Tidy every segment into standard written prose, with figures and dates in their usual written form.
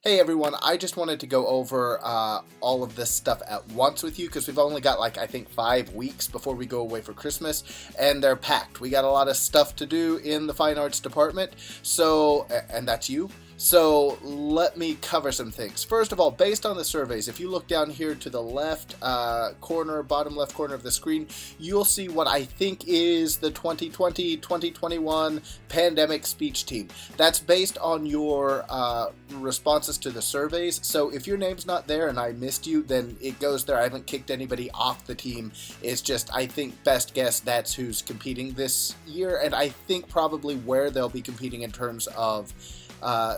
Hey everyone, I just wanted to go over all of this stuff at once with you because we've only got I think 5 weeks before we go away for Christmas, and they're packed. We got a lot of stuff to do in the fine arts department, and that's you. So let me cover some things. First of all, based on the surveys, if you look down here to the left corner, bottom left corner of the screen, you'll see what I think is the 2020-2021 pandemic speech team. That's based on your responses to the surveys. So if your name's not there and I missed you, then it goes there. I haven't kicked anybody off the team. It's just, I think, best guess that's who's competing this year, and I think probably where they'll be competing in terms of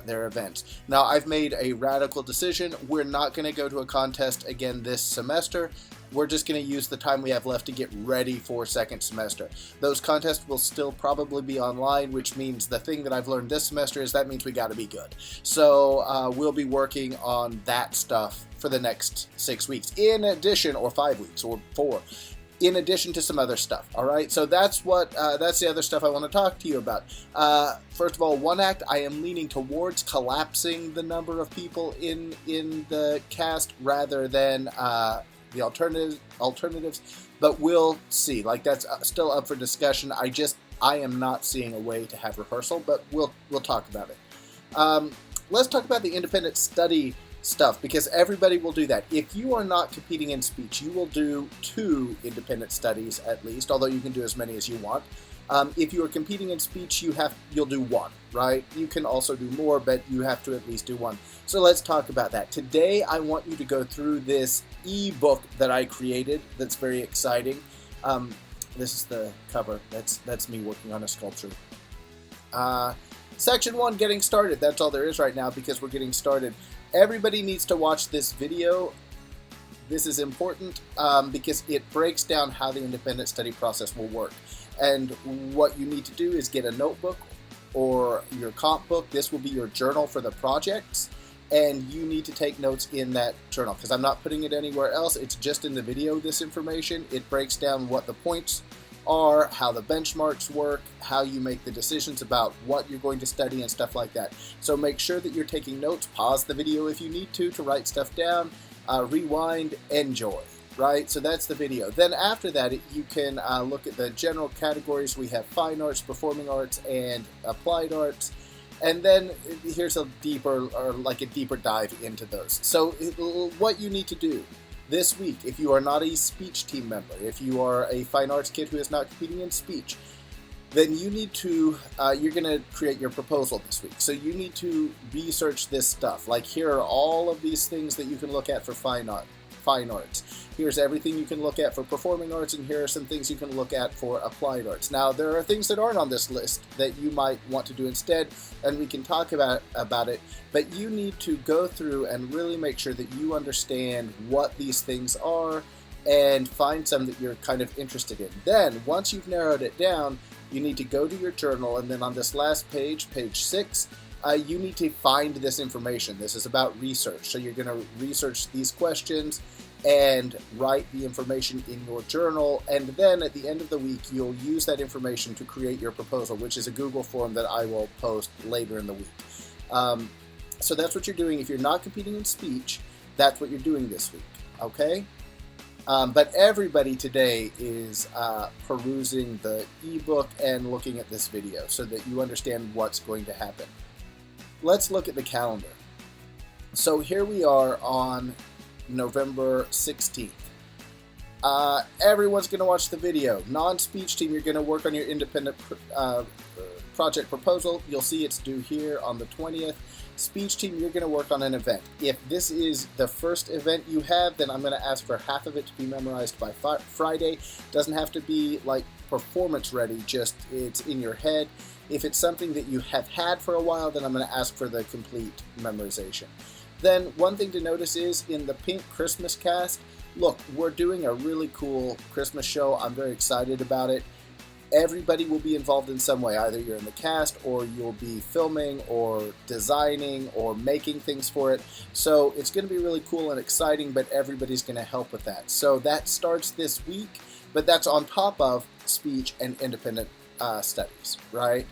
their events. Now, I've made a radical decision. We're not going to go to a contest again this semester. We're just going to use the time we have left to get ready for second semester. Those contests will still probably be online, which means the thing that I've learned this semester is that means we got to be good. So we'll be working on that stuff for the next 6 weeks, in addition, or 5 weeks, or 4. In addition to some other stuff. All right, so that's the other stuff I want to talk to you about. First of all, one act, I am leaning towards collapsing the number of people in the cast rather than the alternatives, but we'll see. That's still up for discussion. I am not seeing a way to have rehearsal, but we'll talk about it. Let's talk about the independent study stuff, because everybody will do that. If you are not competing in speech, you will do 2 independent studies at least, although you can do as many as you want. If you are competing in speech, you'll do 1, right? You can also do more, but you have to at least do 1. So let's talk about that. Today, I want you to go through this ebook that I created that's very exciting. This is the cover. That's me working on a sculpture. Section 1, getting started. That's all there is right now because we're getting started. Everybody needs to watch this video. This is important because it breaks down how the independent study process will work. And what you need to do is get a notebook or your comp book. This will be your journal for the projects. And you need to take notes in that journal because I'm not putting it anywhere else. It's just in the video, this information. It breaks down what the points are, how the benchmarks work, how you make the decisions about what you're going to study and stuff like that. So make sure that you're taking notes. Pause the video if you need to write stuff down, rewind, enjoy, right? So that's the video. Then after that, you can look at the general categories. We have fine arts, performing arts, and applied arts. And then here's a deeper dive into those. So what you need to do this week, if you are not a speech team member, if you are a fine arts kid who is not competing in speech, then you need to, you're going to create your proposal this week. So you need to research this stuff. Here are all of these things that you can look at for fine arts. Here's everything you can look at for performing arts, and here are some things you can look at for applied arts. Now, there are things that aren't on this list that you might want to do instead, and we can talk about it, but you need to go through and really make sure that you understand what these things are and find some that you're kind of interested in. Then, once you've narrowed it down, you need to go to your journal, and then on this last page, page 6, you need to find this information. This is about research. So you're going to research these questions and write the information in your journal. And then at the end of the week, you'll use that information to create your proposal, which is a Google form that I will post later in the week. So that's what you're doing. If you're not competing in speech, that's what you're doing this week. Okay? But everybody today is perusing the ebook and looking at this video so that you understand what's going to happen. Let's look at the calendar. So here we are on November 16th. Everyone's going to watch the video. Non-speech team, you're going to work on your independent project proposal. You'll see it's due here on the 20th. Speech team, you're going to work on an event. If this is the first event you have, then I'm going to ask for half of it to be memorized by Friday. Doesn't have to be performance ready, just it's in your head. If it's something that you have had for a while, then I'm going to ask for the complete memorization. Then one thing to notice is in the pink Christmas cast, look, we're doing a really cool Christmas show. I'm very excited about it. Everybody will be involved in some way. Either you're in the cast or you'll be filming or designing or making things for it. So it's going to be really cool and exciting, but everybody's going to help with that. So that starts this week, but that's on top of speech and independent studies, right?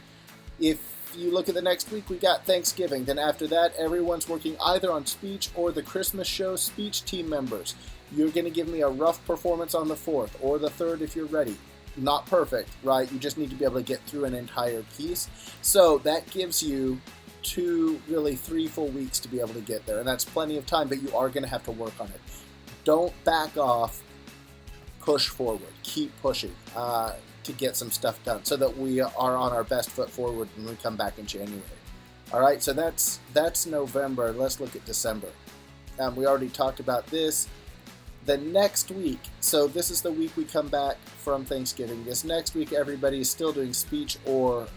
If you look at the next week, we got Thanksgiving. Then after that, everyone's working either on speech or the Christmas show. Speech team members, you're going to give me a rough performance on the 4th or the 3rd if you're ready. Not perfect, right? You just need to be able to get through an entire piece. So that gives you 2, really 3 full weeks to be able to get there. And that's plenty of time, but you are going to have to work on it. Don't back off. Push forward. Keep pushing to get some stuff done so that we are on our best foot forward when we come back in January. All right, so that's November. Let's look at December. We already talked about this. The next week, so this is the week we come back from Thanksgiving. This next week, everybody is still doing speech or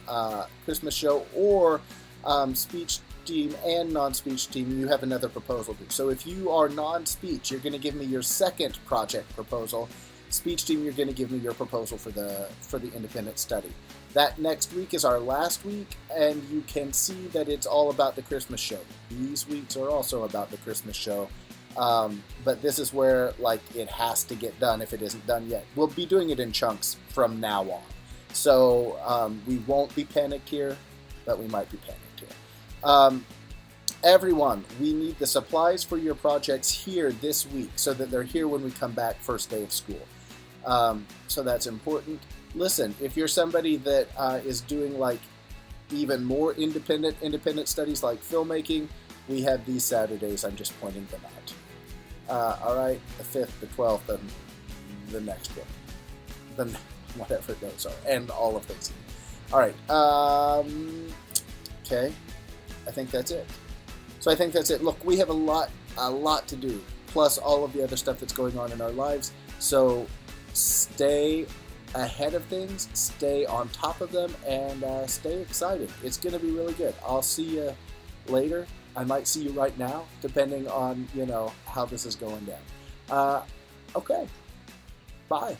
Christmas show, or speech team and non-speech team. You have another proposal due. So if you are non-speech, you're going to give me your second project proposal. Speech team, you're going to give me your proposal for the independent study. That next week is our last week, and you can see that it's all about the Christmas show. These weeks are also about the Christmas show. But this is where, like, it has to get done if it isn't done yet. We'll be doing it in chunks from now on. So we won't be panicked here, but we might be panicked here. Everyone, we need the supplies for your projects here this week so that they're here when we come back first day of school. So that's important. Listen, if you're somebody that is doing, like, even more independent studies like filmmaking, we have these Saturdays. I'm just pointing them out. All right, the 5th, the 12th, and the next one. Then whatever those are, and all of those. All right. Okay. I think that's it. So I think that's it. Look, we have a lot to do, plus all of the other stuff that's going on in our lives. So stay ahead of things, stay on top of them, and stay excited. It's going to be really good. I'll see you later. I might see you right now, depending on, how this is going down. Okay. Bye.